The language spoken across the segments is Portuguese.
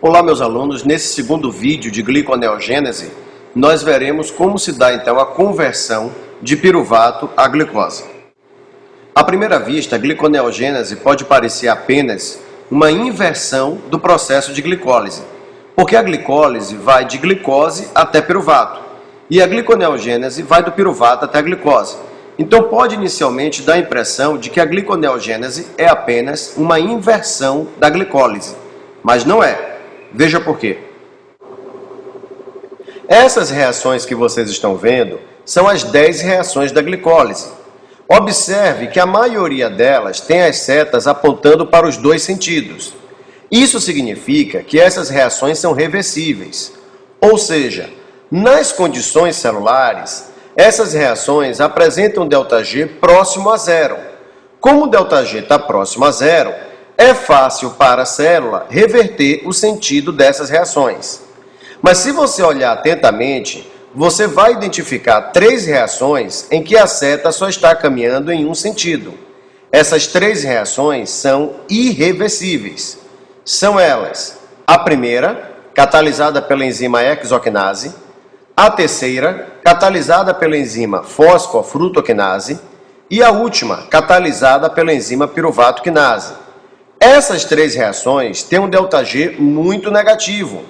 Olá, meus alunos. Nesse segundo vídeo de gliconeogênese, nós veremos como se dá então a conversão de piruvato à glicose. À primeira vista, a gliconeogênese pode parecer apenas uma inversão do processo de glicólise, porque a glicólise vai de glicose até piruvato e a gliconeogênese vai do piruvato até a glicose. Então pode inicialmente dar a impressão de que a gliconeogênese é apenas uma inversão da glicólise, mas não é. Veja por quê. Essas reações que vocês estão vendo são as 10 reações da glicólise. Observe que a maioria delas tem as setas apontando para os dois sentidos. Isso significa que essas reações são reversíveis. Ou seja, nas condições celulares, essas reações apresentam ΔG próximo a zero. Como o ΔG está próximo a zero, é fácil para a célula reverter o sentido dessas reações. Mas se você olhar atentamente, você vai identificar 3 reações em que a seta só está caminhando em um sentido. Essas 3 reações são irreversíveis. São elas: a primeira, catalisada pela enzima hexoquinase; a terceira, catalisada pela enzima fosfofrutoquinase; e a última, catalisada pela enzima piruvatoquinase. Essas 3 reações têm um ΔG muito negativo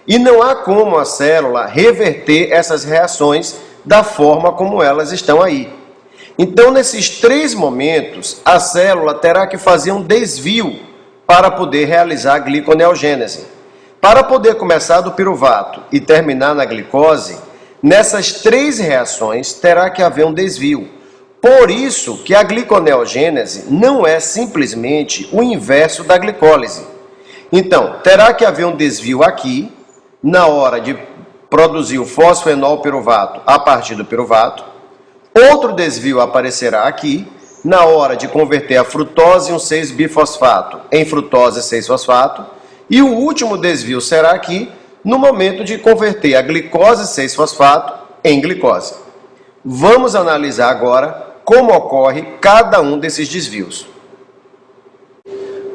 e não há como a célula reverter essas reações da forma como elas estão aí. Então, nesses 3 momentos, a célula terá que fazer um desvio para poder realizar a gliconeogênese. Para poder começar do piruvato e terminar na glicose, nessas 3 reações terá que haver um desvio. Por isso que a gliconeogênese não é simplesmente o inverso da glicólise. Então, terá que haver um desvio aqui, na hora de produzir o fosfenol piruvato a partir do piruvato. Outro desvio aparecerá aqui, na hora de converter a frutose 1,6-bifosfato em frutose 6-fosfato. E o último desvio será aqui, no momento de converter a glicose 6-fosfato em glicose. Vamos analisar agora como ocorre cada um desses desvios.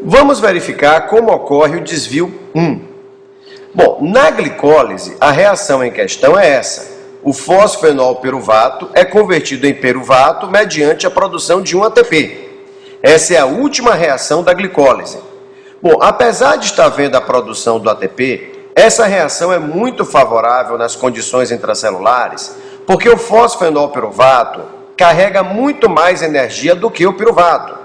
Vamos verificar como ocorre o desvio 1. Bom, na glicólise, a reação em questão é essa. O fosfenol piruvato é convertido em piruvato mediante a produção de um ATP. Essa é a última reação da glicólise. Bom, apesar de estar vendo a produção do ATP, essa reação é muito favorável nas condições intracelulares, porque o fosfenol piruvato carrega muito mais energia do que o piruvato.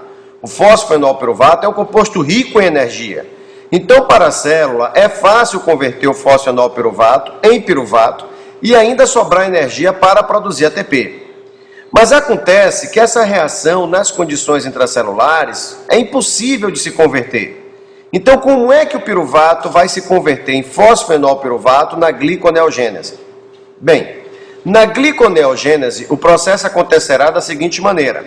O fosfenol piruvato é um composto rico em energia. Então, para a célula, é fácil converter o fosfenol piruvato em piruvato e ainda sobrar energia para produzir ATP. Mas acontece que essa reação, nas condições intracelulares, é impossível de se converter. Então, como é que o piruvato vai se converter em fosfenol piruvato na gliconeogênese? Bem, na gliconeogênese, o processo acontecerá da seguinte maneira.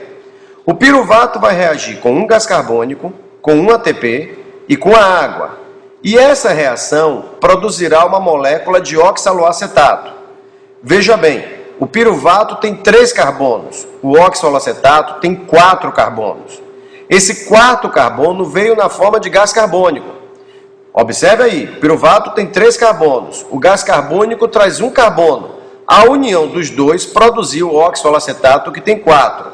O piruvato vai reagir com um gás carbônico, com um ATP e com a água. E essa reação produzirá uma molécula de oxaloacetato. Veja bem, o piruvato tem 3 carbonos, o oxaloacetato tem 4 carbonos. Esse 4º carbono veio na forma de gás carbônico. Observe aí, o piruvato tem 3 carbonos, o gás carbônico traz 1 carbono. A união dos dois produziu o oxaloacetato, que tem 4.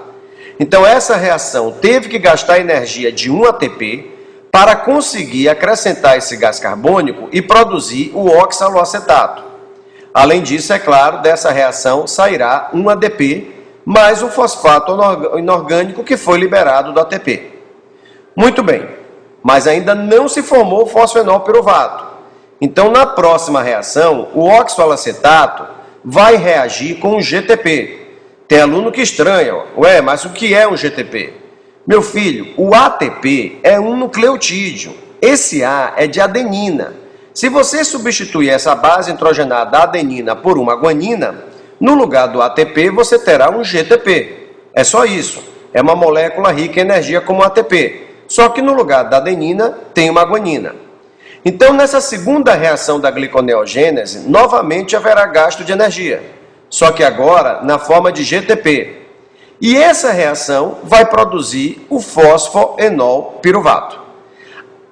Então, essa reação teve que gastar energia de 1 ATP para conseguir acrescentar esse gás carbônico e produzir o oxaloacetato. Além disso, é claro, dessa reação sairá um ADP mais um fosfato inorgânico que foi liberado do ATP. Muito bem, mas ainda não se formou o fosfenol piruvato. Então, na próxima reação, o oxaloacetato vai reagir com o GTP. Tem aluno que estranha, ué, mas o que é um GTP? Meu filho, o ATP é um nucleotídeo. Esse A é de adenina. Se você substituir essa base nitrogenada adenina por uma guanina, no lugar do ATP você terá um GTP. É só isso. É uma molécula rica em energia como o ATP. Só que no lugar da adenina tem uma guanina. Então, nessa segunda reação da gliconeogênese, novamente haverá gasto de energia, só que agora na forma de GTP. E essa reação vai produzir o fosfoenol piruvato.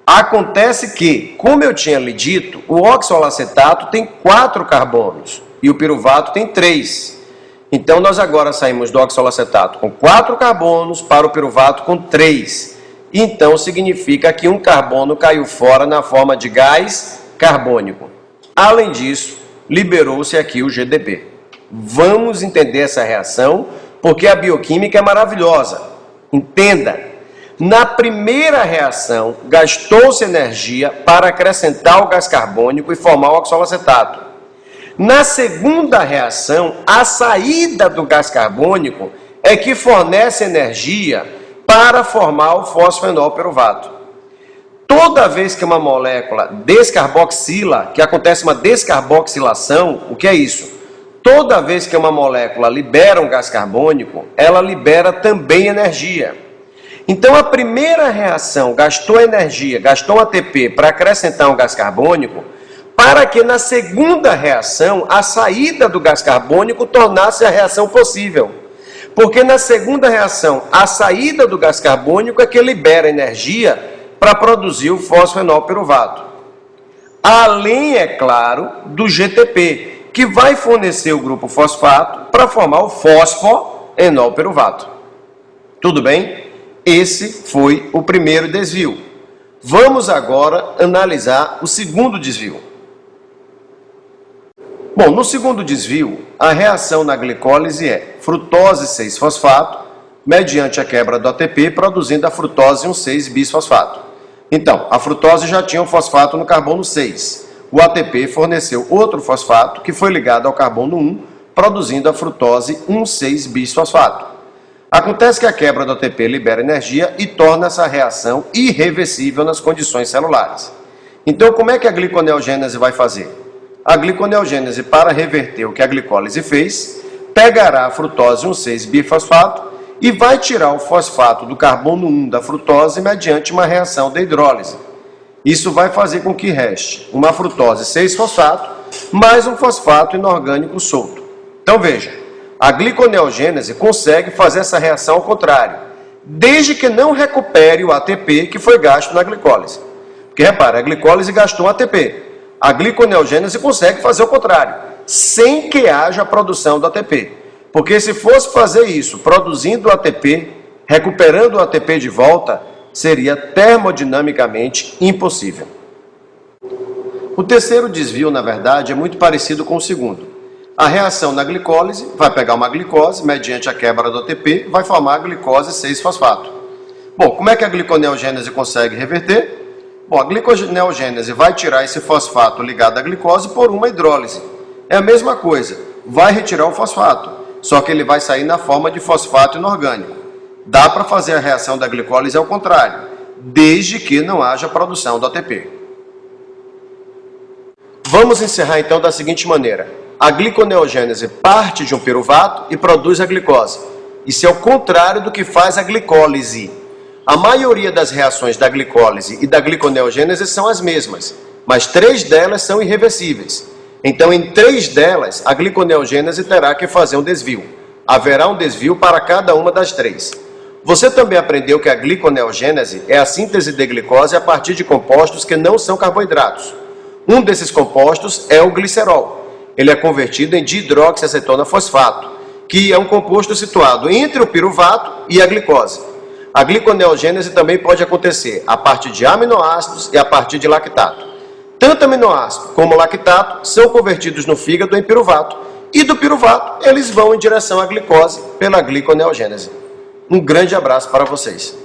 Acontece que, como eu tinha lhe dito, o oxalacetato tem 4 carbonos e o piruvato tem 3. Então, nós agora saímos do oxalacetato com 4 carbonos para o piruvato com 3. Então, significa que um carbono caiu fora na forma de gás carbônico. Além disso, liberou-se aqui o GDP. Vamos entender essa reação, porque a bioquímica é maravilhosa. Entenda! Na primeira reação, gastou-se energia para acrescentar o gás carbônico e formar o oxalacetato. Na segunda reação, a saída do gás carbônico é que fornece energia para formar o fosfenol piruvato. Toda vez que uma molécula descarboxila, que acontece uma descarboxilação, o que é isso? Toda vez que uma molécula libera um gás carbônico, ela libera também energia. Então, a primeira reação gastou energia, gastou ATP para acrescentar um gás carbônico, para que na segunda reação, a saída do gás carbônico tornasse a reação possível. Porque na segunda reação, a saída do gás carbônico é que libera energia para produzir o fosfenol piruvato. Além, é claro, do GTP, que vai fornecer o grupo fosfato para formar o fosfoenol piruvato. Tudo bem? Esse foi o primeiro desvio. Vamos agora analisar o segundo desvio. Bom, no segundo desvio, a reação na glicólise é frutose 6-fosfato, mediante a quebra do ATP, produzindo a frutose 1,6-bisfosfato. Então, a frutose já tinha o fosfato no carbono 6. O ATP forneceu outro fosfato que foi ligado ao carbono 1, produzindo a frutose 1,6-bisfosfato. Acontece que a quebra do ATP libera energia e torna essa reação irreversível nas condições celulares. Então, como é que a gliconeogênese vai fazer? A gliconeogênese, para reverter o que a glicólise fez, pegará a frutose 1,6-bifosfato e vai tirar o fosfato do carbono 1 da frutose mediante uma reação de hidrólise. Isso vai fazer com que reste uma frutose 6-fosfato mais um fosfato inorgânico solto. Então, veja. A gliconeogênese consegue fazer essa reação ao contrário, desde que não recupere o ATP que foi gasto na glicólise. Porque, repara, a glicólise gastou ATP. A gliconeogênese consegue fazer o contrário, sem que haja a produção do ATP. Porque se fosse fazer isso, produzindo o ATP, recuperando o ATP de volta, seria termodinamicamente impossível. O terceiro desvio, na verdade, é muito parecido com o segundo. A reação na glicólise vai pegar uma glicose, mediante a quebra do ATP, vai formar a glicose 6-fosfato. Bom, como é que a gliconeogênese consegue reverter? Bom, a gliconeogênese vai tirar esse fosfato ligado à glicose por uma hidrólise. É a mesma coisa, vai retirar o fosfato, só que ele vai sair na forma de fosfato inorgânico. Dá para fazer a reação da glicólise ao contrário, desde que não haja produção do ATP. Vamos encerrar então da seguinte maneira. A gliconeogênese parte de um piruvato e produz a glicose. Isso é o contrário do que faz a glicólise. A maioria das reações da glicólise e da gliconeogênese são as mesmas, mas 3 delas são irreversíveis. Então, em 3 delas, a gliconeogênese terá que fazer um desvio. Haverá um desvio para cada uma das 3. Você também aprendeu que a gliconeogênese é a síntese de glicose a partir de compostos que não são carboidratos. Um desses compostos é o glicerol. Ele é convertido em dihidroxiacetona fosfato, que é um composto situado entre o piruvato e a glicose. A gliconeogênese também pode acontecer a partir de aminoácidos e a partir de lactato. Tanto aminoácido como lactato são convertidos no fígado em piruvato, e do piruvato eles vão em direção à glicose pela gliconeogênese. Um grande abraço para vocês.